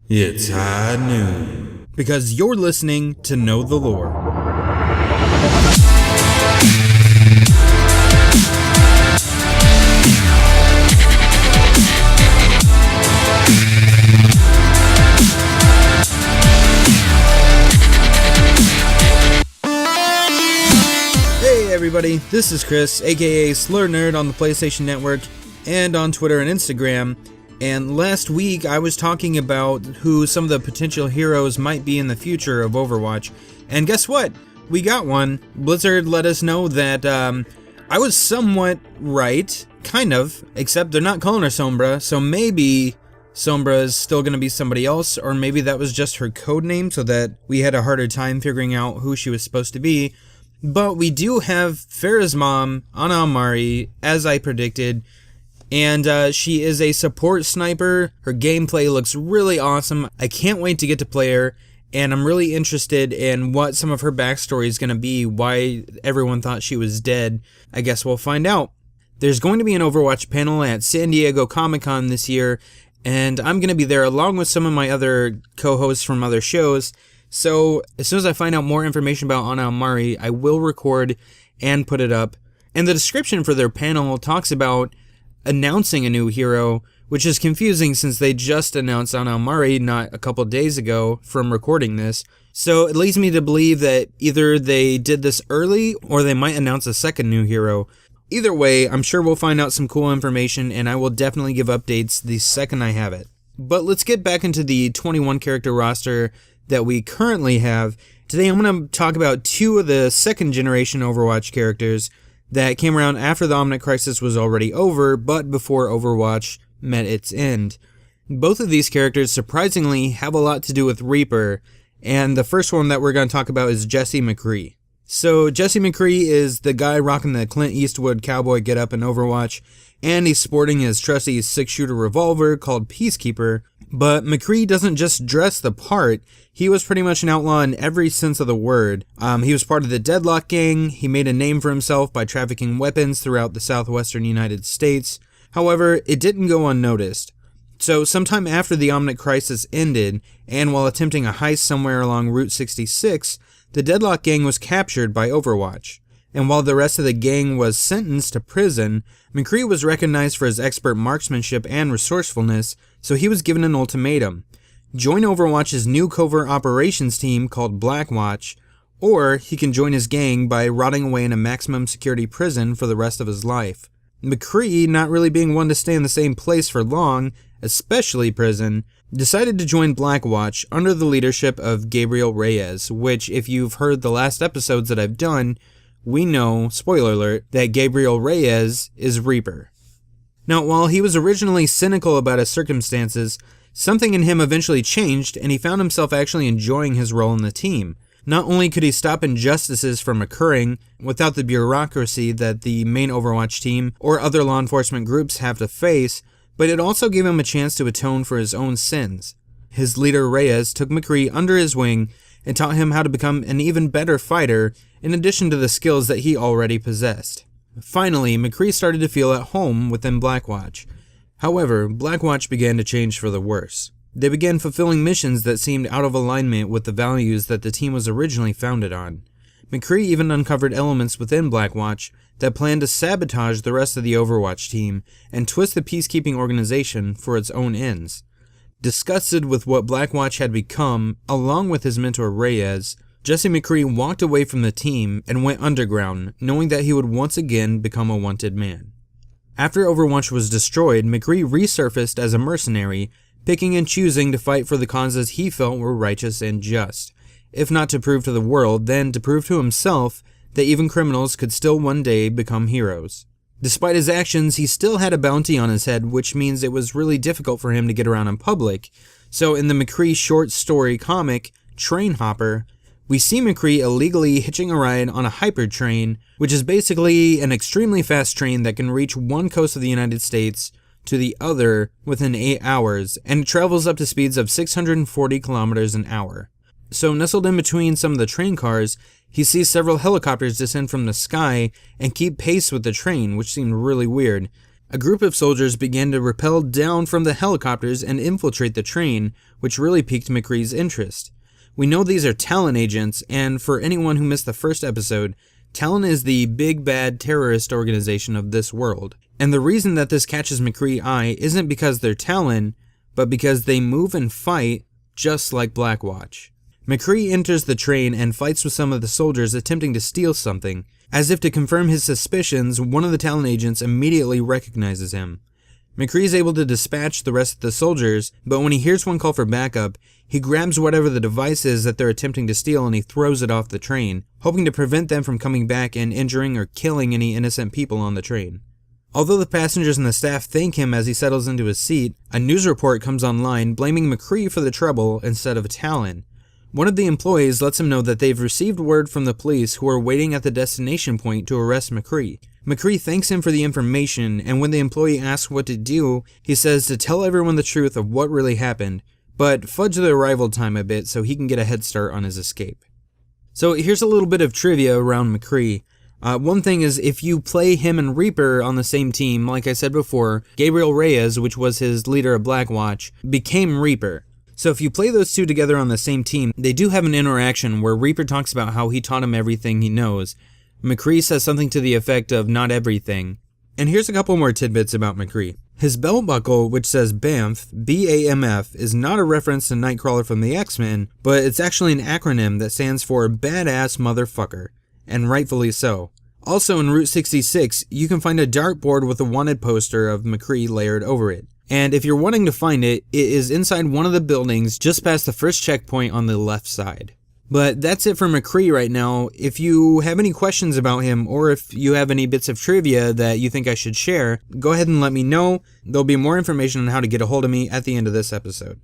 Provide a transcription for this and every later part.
It's high noon. Because you're listening to Know the Lore. Hey everybody, this is Chris, aka Slurrednerd on the PlayStation Network and on Twitter and Instagram. And last week I was talking about who some of the potential heroes might be in the future of Overwatch. And guess what? We got one. Blizzard let us know that I was somewhat right, kind of, except they're not calling her Sombra, so maybe Sombra is still going to be somebody else, or maybe that was just her code name so that we had a harder time figuring out who she was supposed to be. But we do have Farah's mom, Amari, as I predicted. And she is a support sniper. Her gameplay looks really awesome. I can't wait to get to play her, and I'm really interested in what some of her backstory is going to be, why everyone thought she was dead. I guess we'll find out. There's going to be an Overwatch panel at San Diego Comic-Con this year, and I'm going to be there along with some of my other co-hosts from other shows. So as soon as I find out more information about Ana Amari, I will record and put it up. And the description for their panel talks about announcing a new hero, which is confusing since they just announced Ana Amari not a couple days ago from recording this. So it leads me to believe that either they did this early or they might announce a second new hero. Either way, I'm sure we'll find out some cool information, and I will definitely give updates the second I have it. But let's get back into the 21 character roster that we currently have. Today I'm going to talk about two of the second generation Overwatch characters that came around after the Omnic Crisis was already over, but before Overwatch met its end. Both of these characters, surprisingly, have a lot to do with Reaper, and the first one that we're going to talk about is Jesse McCree. So, Jesse McCree is the guy rocking the Clint Eastwood cowboy getup in Overwatch, and he's sporting his trusty 6-shooter revolver called Peacekeeper. But McCree doesn't just dress the part, he was pretty much an outlaw in every sense of the word. He was part of the Deadlock Gang, he made a name for himself by trafficking weapons throughout the southwestern United States. However, it didn't go unnoticed. So sometime after the Omnic Crisis ended, and while attempting a heist somewhere along Route 66, the Deadlock Gang was captured by Overwatch. And while the rest of the gang was sentenced to prison, McCree was recognized for his expert marksmanship and resourcefulness, so he was given an ultimatum. Join Overwatch's new covert operations team called Blackwatch, or he can join his gang by rotting away in a maximum security prison for the rest of his life. McCree, not really being one to stay in the same place for long, especially prison, decided to join Blackwatch under the leadership of Gabriel Reyes, which, if you've heard the last episodes that I've done, we know, spoiler alert, that Gabriel Reyes is Reaper. Now, while he was originally cynical about his circumstances, something in him eventually changed, and he found himself actually enjoying his role in the team. Not only could he stop injustices from occurring without the bureaucracy that the main Overwatch team or other law enforcement groups have to face, but it also gave him a chance to atone for his own sins. His leader Reyes took McCree under his wing and taught him how to become an even better fighter, in addition to the skills that he already possessed. Finally, McCree started to feel at home within Blackwatch. However, Blackwatch began to change for the worse. They began fulfilling missions that seemed out of alignment with the values that the team was originally founded on. McCree even uncovered elements within Blackwatch that planned to sabotage the rest of the Overwatch team and twist the peacekeeping organization for its own ends. Disgusted with what Blackwatch had become, along with his mentor Reyes, Jesse McCree walked away from the team and went underground, knowing that he would once again become a wanted man. After Overwatch was destroyed, McCree resurfaced as a mercenary, picking and choosing to fight for the causes he felt were righteous and just. If not to prove to the world, then to prove to himself that even criminals could still one day become heroes. Despite his actions, he still had a bounty on his head, which means it was really difficult for him to get around in public. So in the McCree short story comic, Train Hopper, we see McCree illegally hitching a ride on a hyper train, which is basically an extremely fast train that can reach one coast of the United States to the other within 8 hours, and it travels up to speeds of 640 kilometers an hour. So nestled in between some of the train cars, he sees several helicopters descend from the sky and keep pace with the train, which seemed really weird. A group of soldiers began to rappel down from the helicopters and infiltrate the train, which really piqued McCree's interest. We know these are Talon agents, and for anyone who missed the first episode, Talon is the big bad terrorist organization of this world. And the reason that this catches McCree's eye isn't because they're Talon, but because they move and fight just like Blackwatch. McCree enters the train and fights with some of the soldiers attempting to steal something. As if to confirm his suspicions, one of the Talon agents immediately recognizes him. McCree is able to dispatch the rest of the soldiers, but when he hears one call for backup, he grabs whatever the device is that they're attempting to steal and he throws it off the train, hoping to prevent them from coming back and injuring or killing any innocent people on the train. Although the passengers and the staff thank him as he settles into his seat, a news report comes online blaming McCree for the trouble instead of Talon. One of the employees lets him know that they've received word from the police who are waiting at the destination point to arrest McCree. McCree thanks him for the information, and when the employee asks what to do, he says to tell everyone the truth of what really happened, but fudge the arrival time a bit so he can get a head start on his escape. So here's a little bit of trivia around McCree. One thing is, if you play him and Reaper on the same team, like I said before, Gabriel Reyes, which was his leader of Blackwatch, became Reaper. So if you play those two together on the same team, they do have an interaction where Reaper talks about how he taught him everything he knows. McCree says something to the effect of not everything. And here's a couple more tidbits about McCree. His belt buckle, which says BAMF, B-A-M-F, is not a reference to Nightcrawler from the X-Men, but it's actually an acronym that stands for Badass Motherfucker, and rightfully so. Also in Route 66, you can find a dartboard with a wanted poster of McCree layered over it. And if you're wanting to find it, it is inside one of the buildings just past the first checkpoint on the left side. But that's it for McCree right now. If you have any questions about him, or if you have any bits of trivia that you think I should share, go ahead and let me know. There'll be more information on how to get a hold of me at the end of this episode.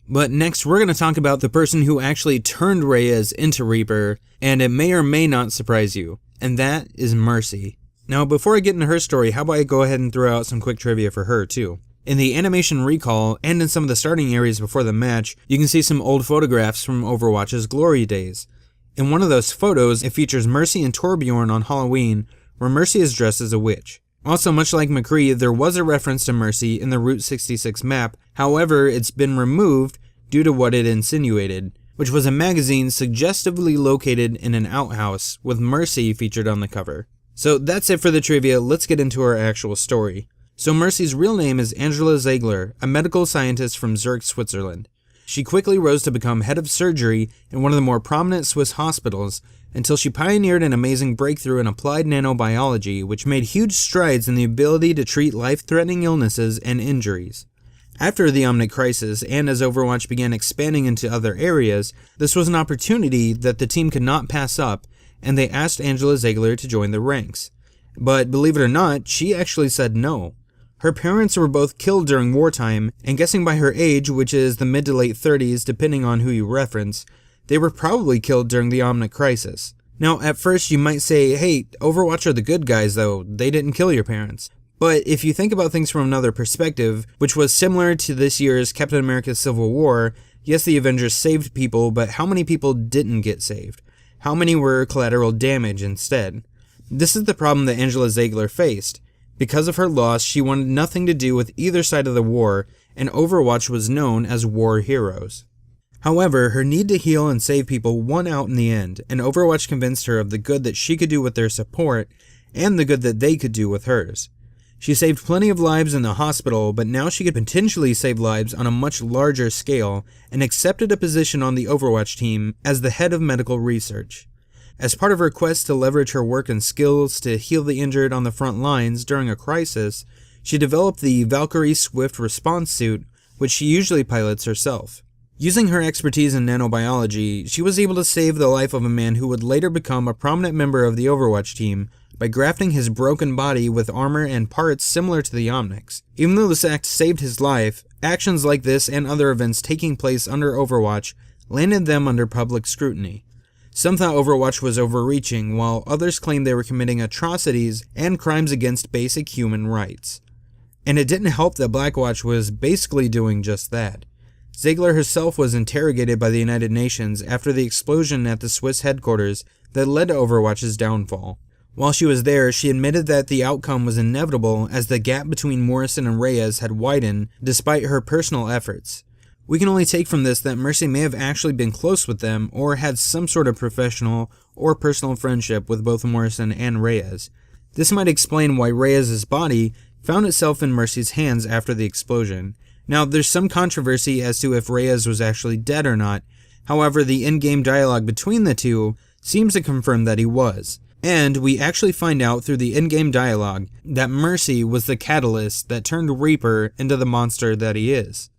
But next, we're going to talk about the person who actually turned Reyes into Reaper, and it may or may not surprise you, and that is Mercy. Now, before I get into her story, how about I go ahead and throw out some quick trivia for her, too. In the animation recall, and in some of the starting areas before the match, you can see some old photographs from Overwatch's glory days. In one of those photos, it features Mercy and Torbjorn on Halloween, where Mercy is dressed as a witch. Also, much like McCree, there was a reference to Mercy in the Route 66 map, however, it's been removed due to what it insinuated, which was a magazine suggestively located in an outhouse, with Mercy featured on the cover. So that's it for the trivia, let's get into our actual story. So Mercy's real name is Angela Ziegler, a medical scientist from Zurich, Switzerland. She quickly rose to become head of surgery in one of the more prominent Swiss hospitals until she pioneered an amazing breakthrough in applied nanobiology, which made huge strides in the ability to treat life-threatening illnesses and injuries. After the Omnic Crisis, and as Overwatch began expanding into other areas, this was an opportunity that the team could not pass up, and they asked Angela Ziegler to join the ranks. But believe it or not, she actually said no. Her parents were both killed during wartime, and guessing by her age, which is the mid to late 30s depending on who you reference, they were probably killed during the Omnic Crisis. Now, at first you might say, hey, Overwatch are the good guys though, they didn't kill your parents. But if you think about things from another perspective, which was similar to this year's Captain America Civil War, yes, the Avengers saved people, but how many people didn't get saved? How many were collateral damage instead? This is the problem that Angela Ziegler faced. Because of her loss, she wanted nothing to do with either side of the war, and Overwatch was known as war heroes. However, her need to heal and save people won out in the end, and Overwatch convinced her of the good that she could do with their support, and the good that they could do with hers. She saved plenty of lives in the hospital, but now she could potentially save lives on a much larger scale, and accepted a position on the Overwatch team as the head of medical research. As part of her quest to leverage her work and skills to heal the injured on the front lines during a crisis, she developed the Valkyrie Swift Response Suit, which she usually pilots herself. Using her expertise in nanobiology, she was able to save the life of a man who would later become a prominent member of the Overwatch team by grafting his broken body with armor and parts similar to the Omnics. Even though this act saved his life, actions like this and other events taking place under Overwatch landed them under public scrutiny. Some thought Overwatch was overreaching, while others claimed they were committing atrocities and crimes against basic human rights. And it didn't help that Blackwatch was basically doing just that. Ziegler herself was interrogated by the United Nations after the explosion at the Swiss headquarters that led to Overwatch's downfall. While she was there, she admitted that the outcome was inevitable as the gap between Morrison and Reyes had widened despite her personal efforts. We can only take from this that Mercy may have actually been close with them or had some sort of professional or personal friendship with both Morrison and Reyes. This might explain why Reyes' body found itself in Mercy's hands after the explosion. Now, there's some controversy as to if Reyes was actually dead or not. However, the in-game dialogue between the two seems to confirm that he was. And we actually find out through the in-game dialogue that Mercy was the catalyst that turned Reaper into the monster that he is.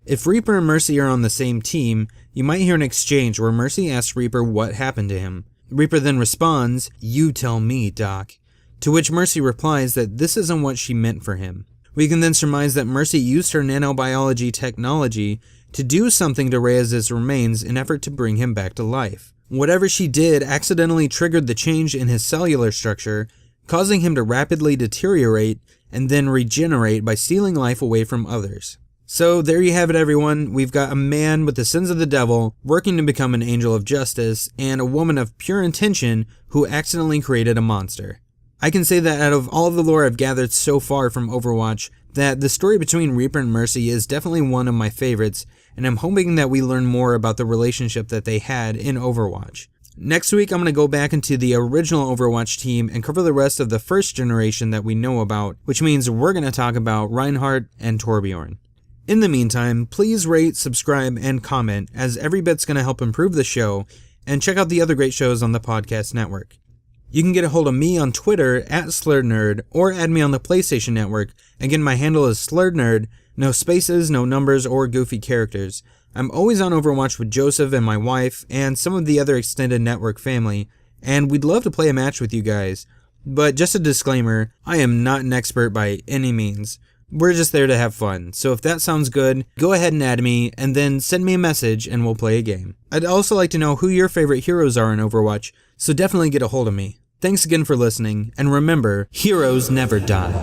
If Reaper and Mercy are on the same team, you might hear an exchange where Mercy asks Reaper what happened to him. Reaper then responds, "You tell me, Doc," to which Mercy replies that this isn't what she meant for him. We can then surmise that Mercy used her nanobiology technology to do something to Reyes' remains in effort to bring him back to life. Whatever she did accidentally triggered the change in his cellular structure, causing him to rapidly deteriorate and then regenerate by stealing life away from others. So there you have it, everyone. We've got a man with the sins of the devil working to become an angel of justice, and a woman of pure intention who accidentally created a monster. I can say that out of all the lore I've gathered so far from Overwatch, that the story between Reaper and Mercy is definitely one of my favorites, and I'm hoping that we learn more about the relationship that they had in Overwatch. Next week, I'm going to go back into the original Overwatch team and cover the rest of the first generation that we know about, which means we're going to talk about Reinhardt and Torbjorn. In the meantime, please rate, subscribe, and comment, as every bit's going to help improve the show, and check out the other great shows on the podcast network. You can get a hold of me on Twitter @Slurrednerd, or add me on the PlayStation Network. Again, my handle is Slurrednerd, no spaces, no numbers, or goofy characters. I'm always on Overwatch with Joseph and my wife, and some of the other extended network family, and we'd love to play a match with you guys. But just a disclaimer, I am not an expert by any means. We're just there to have fun, so if that sounds good, go ahead and add me, and then send me a message and we'll play a game. I'd also like to know who your favorite heroes are in Overwatch, so definitely get a hold of me. Thanks again for listening, and remember, heroes never die.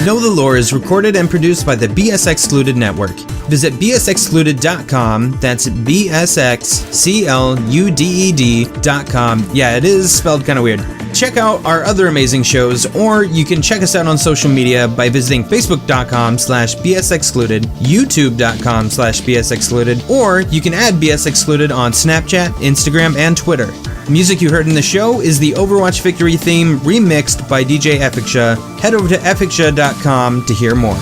Know the Lore is recorded and produced by the BS Excluded Network. Visit bsexcluded.com, that's bsxcluded.com. Yeah, it is spelled kind of weird. Check out our other amazing shows, or you can check us out on social media by visiting facebook.com/bsexcluded, youtube.com/bsexcluded, or you can add BS Excluded on Snapchat, Instagram, and Twitter. The music you heard in the show is the Overwatch Victory theme remixed by DJ Epicsha. Head over to epicsha.com to hear more.